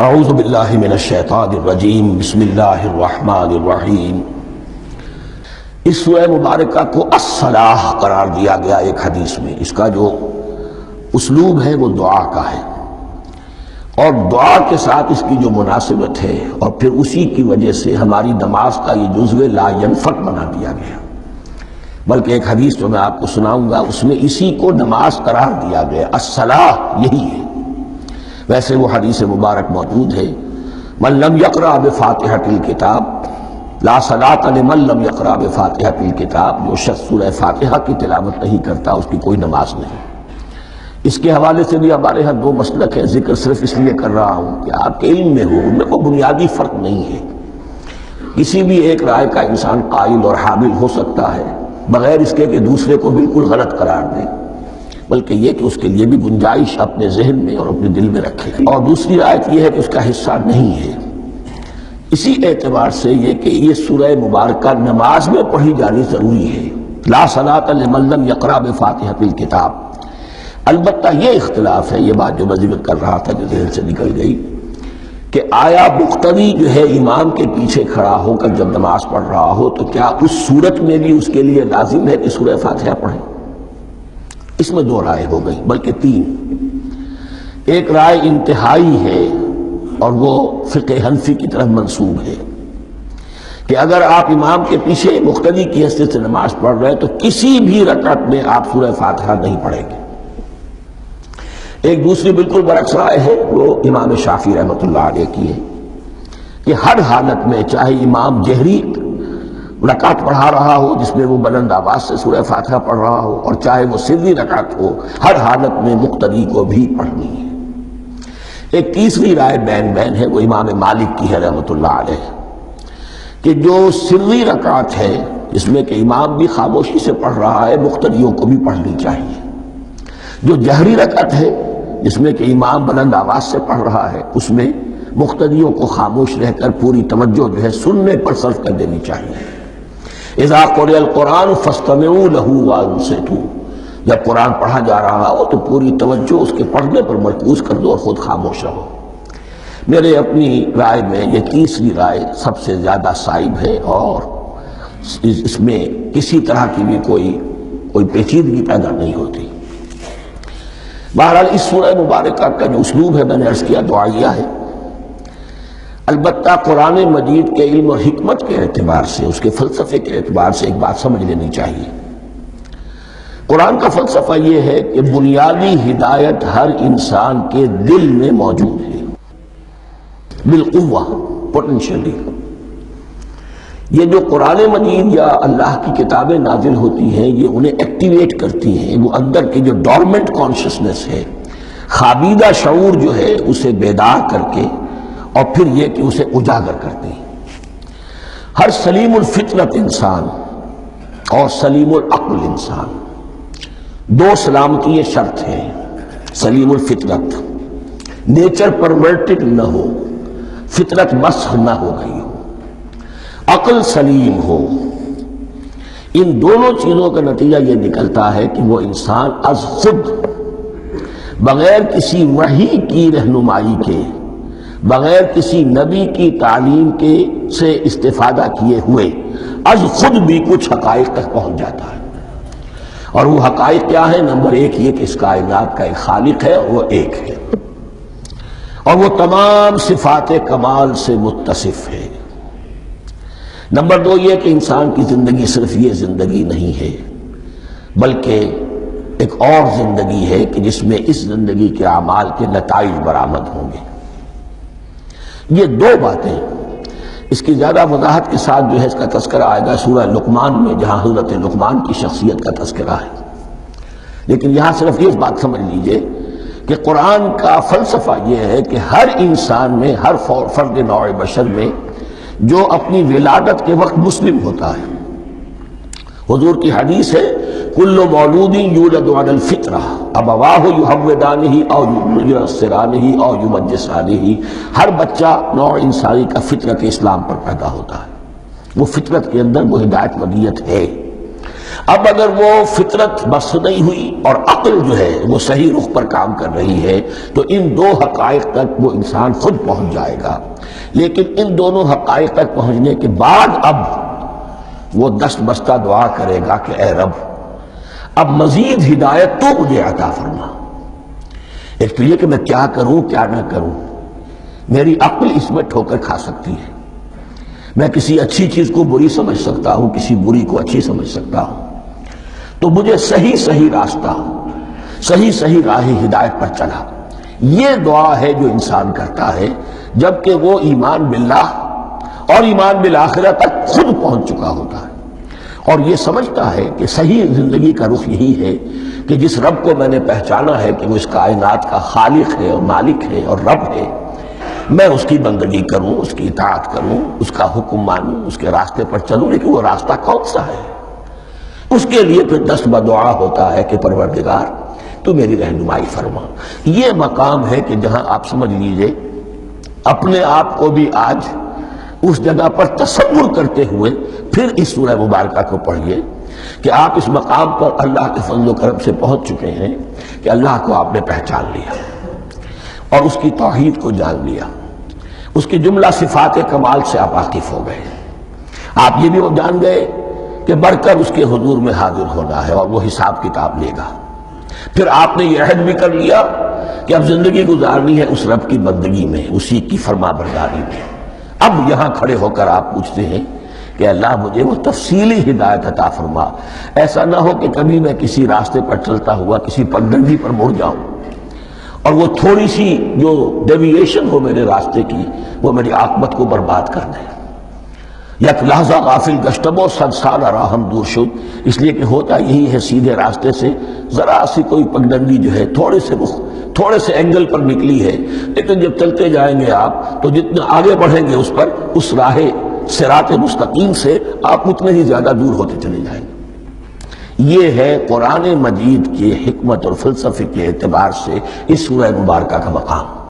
اعوذ باللہ من الشیطان الرجیم بسم اللہ الرحمن الرحیم۔ اس سورہ مبارکہ کو الصلاح قرار دیا گیا ایک حدیث میں۔ اس کا جو اسلوب ہے وہ دعا کا ہے، اور دعا کے ساتھ اس کی جو مناسبت ہے، اور پھر اسی کی وجہ سے ہماری نماز کا یہ جزو لا ینفک بنا دیا گیا۔ بلکہ ایک حدیث جو میں آپ کو سناؤں گا اس میں اسی کو نماز قرار دیا گیا، الصلاح یہی ہے۔ ویسے وہ حدیث مبارک موجود ہے، من لم یقرأ بفاتحۃ الکتاب لا صلاۃ لمن لم یقرأ بفاتحۃ الکتاب، جو شخص سورہ فاتحہ کی تلاوت نہیں کرتا اس کی کوئی نماز نہیں۔ اس کے حوالے سے بھی ہمارے ہاں دو مسلک ہے، ذکر صرف اس لیے کر رہا ہوں کہ آپ کے علم میں ہو، ان میں کوئی بنیادی فرق نہیں ہے۔ کسی بھی ایک رائے کا انسان قائل اور حامل ہو سکتا ہے بغیر اس کے کہ دوسرے کو بالکل غلط قرار دے، بلکہ یہ کہ اس کے لیے بھی گنجائش اپنے ذہن میں اور اپنے دل میں رکھے۔ اور دوسری آیت یہ ہے کہ اس کا حصہ نہیں ہے۔ اسی اعتبار سے یہ کہ یہ سورہ مبارکہ نماز میں پڑھی جانی ضروری ہے، لا صلاۃ لمن لم یقرأ بفاتحۃ الکتاب۔ البتہ یہ اختلاف ہے، یہ بات جو میں ذکر کر رہا تھا جو ذہن سے نکل گئی، کہ آیا مقتدی جو ہے امام کے پیچھے کھڑا ہو کر جب نماز پڑھ رہا ہو تو کیا اس صورت میں بھی اس کے لیے لازم ہے کہ سورہ فاتحہ پڑھے؟ اس میں دو رائے ہو گئی، بلکہ تین۔ ایک رائے انتہائی ہے اور وہ فقہ حنفی کی طرف منسوب ہے کہ اگر آپ امام کے پیچھے مقتدی کی حیثیت سے نماز پڑھ رہے ہیں تو کسی بھی رکعت میں آپ سورہ فاتحہ نہیں پڑھیں گے۔ ایک دوسری بالکل برعکس رائے ہے، وہ امام شافعی رحمۃ اللہ علیہ کی ہے کہ ہر حالت میں، چاہے امام جہری رکعت پڑھا رہا ہو جس میں وہ بلند آواز سے سورہ فاتحہ پڑھ رہا ہو، اور چاہے وہ سری رکعت ہو، ہر حالت میں مقتدی کو بھی پڑھنی ہے۔ ایک تیسری رائے بین بین ہے، وہ امام مالک کی ہے رحمۃ اللہ علیہ، کہ جو سری رکعت ہے جس میں کہ امام بھی خاموشی سے پڑھ رہا ہے، مقتدیوں کو بھی پڑھنی چاہیے۔ جو جہری رکعت ہے جس میں کہ امام بلند آواز سے پڑھ رہا ہے، اس میں مقتدیوں کو خاموش رہ کر پوری توجہ جو ہے سننے پر صرف کر دینی چاہیے۔ اذا قرئ القرآن فاستمعوا له وانصتوا، جب قرآن پڑھا جا رہا ہو تو پوری توجہ اس کے پڑھنے پر مرکوز کر دو اور خود خاموش رہو۔ میرے اپنی رائے میں یہ تیسری رائے سب سے زیادہ صائب ہے، اور اس میں کسی طرح کی بھی کوئی پیچیدگی پیدا نہیں ہوتی۔ بہرحال اس سورہ مبارکہ کا جو اسلوب ہے میں نے عرض کیا دعائیہ ہے۔ البتہ قرآن مجید کے علم اور حکمت کے اعتبار سے، اس کے فلسفے کے اعتبار سے ایک بات سمجھ لینی چاہیے۔ قرآن کا فلسفہ یہ ہے کہ بنیادی ہدایت ہر انسان کے دل میں موجود ہے، بالقوہ، پوٹینشلی۔ یہ جو قرآن مجید یا اللہ کی کتابیں نازل ہوتی ہیں یہ انہیں ایکٹیویٹ کرتی ہیں، وہ اندر کی جو ڈورمنٹ کانشسنس ہے، خوابیدہ شعور جو ہے اسے بیدار کر کے، اور پھر یہ کہ اسے اجاگر کرتے ہیں۔ ہر سلیم الفطرت انسان اور سلیم العقل انسان، دو سلامتی شرط ہیں۔ سلیم الفطرت، نیچر پرورٹڈ نہ ہو، فطرت مسخ نہ ہو گئی ہو، عقل سلیم ہو۔ ان دونوں چیزوں کا نتیجہ یہ نکلتا ہے کہ وہ انسان از خود، بغیر کسی وحی کی رہنمائی کے، بغیر کسی نبی کی تعلیم کے سے استفادہ کیے ہوئے، از خود بھی کچھ حقائق تک پہنچ جاتا ہے۔ اور وہ حقائق کیا ہے؟ نمبر ایک یہ کہ اس کائنات کا ایک خالق ہے اور وہ ایک ہے، اور وہ تمام صفات کمال سے متصف ہے۔ نمبر دو یہ کہ انسان کی زندگی صرف یہ زندگی نہیں ہے، بلکہ ایک اور زندگی ہے کہ جس میں اس زندگی کے اعمال کے نتائج برآمد ہوں گے۔ یہ دو باتیں، اس کی زیادہ وضاحت کے ساتھ جو ہے اس کا تذکرہ آئے گا سورہ لقمان میں، جہاں حضرت لقمان کی شخصیت کا تذکرہ ہے۔ لیکن یہاں صرف یہ بات سمجھ لیجئے کہ قرآن کا فلسفہ یہ ہے کہ ہر انسان میں، ہر فرد نوع بشر میں جو اپنی ولادت کے وقت مسلم ہوتا ہے، حضور کی حدیث ہے کل مولود یولد علی الفطرہ ابواہ یحودانہ او ینصرانہ او یمجسانہ، ہر بچہ نوع انسانی کا فطرت اسلام پر پیدا ہوتا ہے، وہ فطرت کے اندر وہ ہدایت ودیت ہے۔ اب اگر وہ فطرت بس نہیں ہوئی اور عقل جو ہے وہ صحیح رخ پر کام کر رہی ہے تو ان دو حقائق تک وہ انسان خود پہنچ جائے گا. لیکن ان دونوں حقائق تک پہنچنے کے بعد اب وہ دست بستہ دعا کرے گا کہ اے رب اب مزید ہدایت تو مجھے عطا فرما. ایک تو یہ کہ میں کیا کروں کیا نہ کروں، میری عقل اس میں ٹھوکر کھا سکتی ہے. میں کسی اچھی چیز کو بری سمجھ سکتا ہوں، کسی بری کو اچھی سمجھ سکتا ہوں. تو مجھے صحیح راستہ، صحیح راہ ہدایت پر چلا. یہ دعا ہے جو انسان کرتا ہے جبکہ وہ ایمان باللہ اور ایمان بالآخرہ تک خود پہنچ چکا ہوتا ہے اور یہ سمجھتا ہے کہ صحیح زندگی کا رخ یہی ہے کہ جس رب کو میں نے پہچانا ہے کہ وہ اس کائنات کا خالق ہے اور مالک ہے اور رب ہے، میں اس کی بندگی کروں، اس کی اطاعت کروں، اس کا حکم مانوں، اس کے راستے پر چلوں. لیکن وہ راستہ کون سا ہے؟ اس کے لیے پھر دست بدعا ہوتا ہے کہ پروردگار تو میری رہنمائی فرما. یہ مقام ہے کہ جہاں آپ سمجھ لیجئے اپنے آپ کو بھی آج اس جگہ پر تصور کرتے ہوئے پھر اس سورہ مبارکہ کو پڑھیے کہ آپ اس مقام پر اللہ کے فضل و کرم سے پہنچ چکے ہیں کہ اللہ کو آپ نے پہچان لیا اور اس کی توحید کو جان لیا، اس کی جملہ صفات کمال سے آپ واقف ہو گئے. آپ یہ بھی وہ جان گئے کہ بڑھ کر اس کے حضور میں حاضر ہونا ہے اور وہ حساب کتاب لے گا. پھر آپ نے یہ عہد بھی کر لیا کہ اب زندگی گزارنی ہے اس رب کی بندگی میں، اسی کی فرما برداری میں. اب یہاں کھڑے ہو کر آپ پوچھتے ہیں کہ اللہ مجھے وہ تفصیلی ہدایت عطا فرما. ایسا نہ ہو کہ کبھی میں کسی راستے پر چلتا ہوا کسی پگڈنڈی پر مڑ جاؤں اور وہ تھوڑی سی جو ڈیوییشن ہو میرے راستے کی وہ میری عاقبت کو برباد کر دے. یک لحظہ غافل گشتم و صد سال راہم دور شد. اس لیے کہ ہوتا یہی ہے سیدھے راستے سے ذرا سی کوئی پگڈنڈی جو ہے تھوڑے سے اینگل پر نکلی ہے، لیکن جب چلتے جائیں گے آپ تو جتنا آگے بڑھیں گے اس پر اس راہ صراط مستقیم سے آپ اتنے ہی زیادہ دور ہوتے چلے جائیں گے. یہ ہے قرآن مجید کی حکمت اور فلسفے کے اعتبار سے اس سورہ مبارکہ کا مقام.